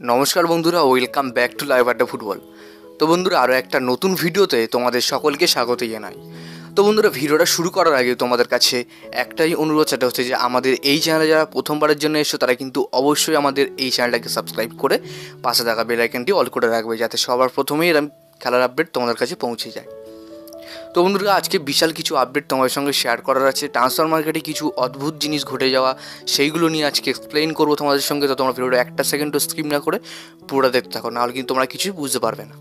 নমস্কার বন্ধুরা, welcome back to live আড্ডা ফুটবল। তো বন্ধুরা, আরও একটা নতুন ভিডিওতে তোমাদের সকলকে স্বাগত জানাই। তো বন্ধুরা, ভিডিওটা শুরু করার আগে তোমাদের কাছে একটাই অনুরোধ, সেটা হচ্ছে যে আমাদের এই চ্যানেলে যারা প্রথমবারের জন্য এসো তারা কিন্তু অবশ্যই আমাদের এই চ্যানেলটাকে সাবস্ক্রাইব করে পাশে থাকা বেল আইকনটি অল করে রাখবে, যাতে সবার প্রথমেই এরকম খেলার আপডেট তোমাদের কাছে পৌঁছে যায়। তো বন্ধুরা, আজকে বিশাল কিছু আপডেট তোমাদের সঙ্গে শেয়ার করার আছে। ট্রান্সফার মার্কেটে কিছু অদ্ভুত জিনিস ঘটে যাওয়া, সেইগুলো নিয়ে আজকে এক্সপ্লেইন করবো তোমাদের সঙ্গে। তো তোমরা ভিডিওটা একটা সেকেন্ডও স্কিপ না করে পুরোটা দেখতে থাকো, নাহলে কিন্তু তোমরা কিছুই বুঝতে পারবে না।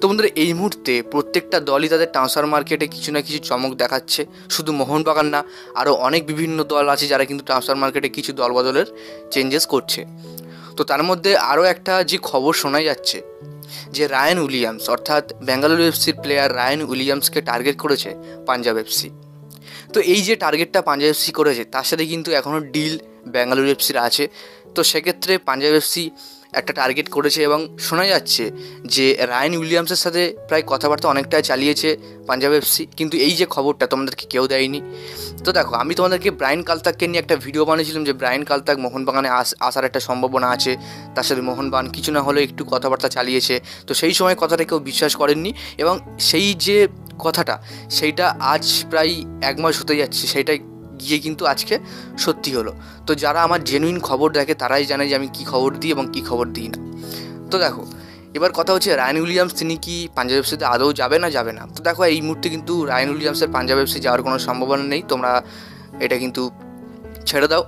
তো বন্ধুরা, এই মুহূর্তে প্রত্যেকটা দলই তাদের ট্রান্সফার মার্কেটে কিছু না কিছু চমক দেখাচ্ছে। শুধু মোহনবাগান না, আরও অনেক বিভিন্ন দল আছে যারা কিন্তু ট্রান্সফার মার্কেটে কিছু দলবদলের চেঞ্জেস করছে। তো তার মধ্যে আরও একটা যে খবর শোনা যাচ্ছে যে রায়ান উইলিয়ামস অর্থাৎ বেঙ্গালুরু এফসির প্লেয়ার রায়ান উইলিয়ামসকে টার্গেট করেছে পাঞ্জাব এফসি। তো এই যে টার্গেটটা পাঞ্জাব এফসি করেছে, তার সাথে কিন্তু এখনও ডিল বেঙ্গালুরু এফসির আছে। তো সেক্ষেত্রে পাঞ্জাব এফসি একটা টার্গেট করেছে এবং শোনা যাচ্ছে যে রায়ান উইলিয়ামসের সাথে প্রায় কথাবার্তা অনেকটাই চালিয়েছে পাঞ্জাব এফসি, কিন্তু এই যে খবরটা তোমাদেরকে কেউ দেয়নি। তো দেখো, আমি তোমাদেরকে ব্রায়ান কালতাককে নিয়ে একটা ভিডিও বানিয়েছিলাম যে ব্রায়ান কালতাক মোহনবাগানে আসার একটা সম্ভাবনা আছে, তার সাথে মোহনবাগান কিছু না হলেও একটু কথাবার্তা চালিয়েছে। তো সেই সময় কথাটা কেউ বিশ্বাস করেননি, এবং সেই যে কথাটা সেইটা আজ প্রায় এক মাস হতে যাচ্ছে, সেইটাই গিয়ে কিন্তু আজকে সত্যি হলো। তো যারা আমার জেনুইন খবর দেখে তারাই জানে যে আমি কী খবর দিই এবং কী খবর দিই না। তো দেখো, এবার কথা হচ্ছে রায়ান উইলিয়ামস তিনি কি পাঞ্জাব এফসিতে আদৌ যাবে না। তো দেখো, এই মুহূর্তে কিন্তু রায়ান উইলিয়ামসের পাঞ্জাব এফসি যাওয়ার কোনো সম্ভাবনা নেই। তোমরা এটা কিন্তু ছেড়ে দাও।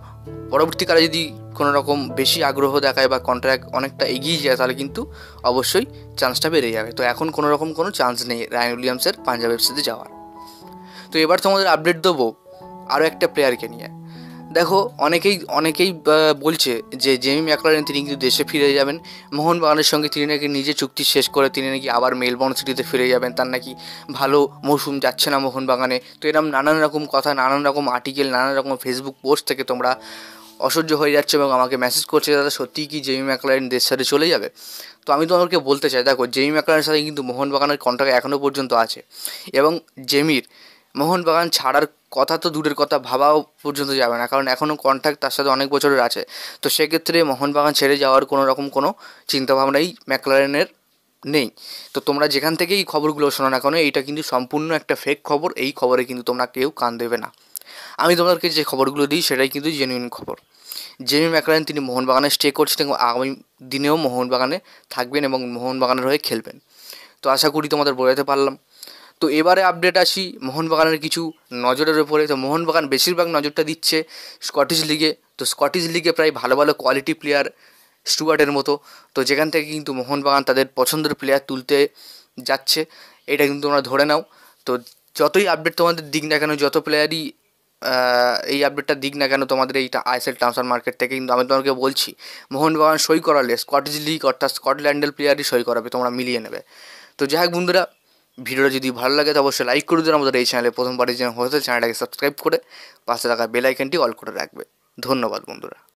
পরবর্তীকালে যদি কোনো রকম বেশি আগ্রহ দেখায় বা কন্ট্রাক্ট অনেকটা এগিয়ে যায়, তাহলে কিন্তু অবশ্যই চান্সটা বেড়ে যাবে। তো এখন কোনো রকম কোনো চান্স নেই রায়ান উইলিয়ামসের পাঞ্জাব এফসিতে যাওয়ার। তো এবার তোমাদের আপডেট দেবো আরও একটা প্লেয়ারকে নিয়ে। দেখো, অনেকেই বলছে যে জেমি ম্যাকলারেন তিনি কিন্তু দেশে ফিরে যাবেন। মোহনবাগানের সঙ্গে তিনি নাকি নিজে চুক্তি শেষ করে তিনি নাকি আবার মেলবোর্ন সিটিতে ফিরে যাবেন। তার নাকি ভালো মৌসুম যাচ্ছে না মোহনবাগানে। তো এরকম নানান রকম কথা, নানান রকম আর্টিকেল, নানান রকম ফেসবুক পোস্ট থেকে তোমরা অসহ্য হয়ে যাচ্ছে এবং আমাকে মেসেজ করছে, দাদা সত্যিই কি জেমি ম্যাকলারেন দেশ ছেড়ে চলে যাবে? তো আমি তোমাদেরকে বলতে চাই, দেখো জেমি ম্যাকলারেনের সাথে কিন্তু মোহনবাগানের কন্ট্রাক্ট এখনও পর্যন্ত আছে, এবং জেমির মোহনবাগান ছাড়ার কথা তো দূরের কথা, ভাবাও পর্যন্ত যাবে না, কারণ এখনও কন্ট্রাক্ট তার সাথে অনেক বছরের আছে। তো সেক্ষেত্রে মোহনবাগান ছেড়ে যাওয়ার কোনো রকম কোনো চিন্তাভাবনাই ম্যাকলারেনের নেই। তো তোমরা যেখান থেকেই এই খবরগুলো শোনো না কেন, এইটা কিন্তু সম্পূর্ণ একটা ফেক খবর। এই খবরে কিন্তু তোমরা কেউ কান দেবে না। আমি তোমাদেরকে যে খবরগুলো দিই সেটাই কিন্তু জেনুইন খবর। জেমি ম্যাকলারেন তিনি মোহনবাগানে স্টে করছেন এবং আগামী দিনেও মোহনবাগানে থাকবেন এবং মোহনবাগানের হয়ে খেলবেন। তো আশা করি তোমাদের বোঝাতে পারলাম। তো এবারে আপডেট আসি মোহনবাগানের কিছু নজরের ওপরে। তো মোহনবাগান বেশিরভাগ নজরটা দিচ্ছে স্কটিশ লিগে। তো স্কটিশ লিগে প্রায় ভালো ভালো কোয়ালিটি প্লেয়ার স্টুয়ার্টের মতো, তো যেখান থেকে কিন্তু মোহনবাগান তাদের পছন্দের প্লেয়ার তুলতে যাচ্ছে, এটা কিন্তু তোমরা ধরে নাও। তো যতই আপডেট তোমাদের দিক না কেন, যত প্লেয়ারই এই আপডেটটা দিক না কেন তোমাদের এইটা আইএসএল ট্রান্সফার মার্কেট থেকে, কিন্তু আমি তোমাকে বলছি মোহনবাগান সই করালে স্কটিশ লিগ অর্থাৎ স্কটল্যান্ডের প্লেয়ারই সই করাবে, তোমরা মিলিয়ে নেবে। তো যাই হোক বন্ধুরা, ভিডিওটা যদি ভালো লাগে তো অবশ্যই লাইক করে দিন। আমাদের এই চ্যানেলে প্রথমবারের জন্য হতে চ্যানেলটাকে সাবস্ক্রাইব করে পাশে থাকা বেল আইকনটি অল করে রাখবে। ধন্যবাদ বন্ধুরা।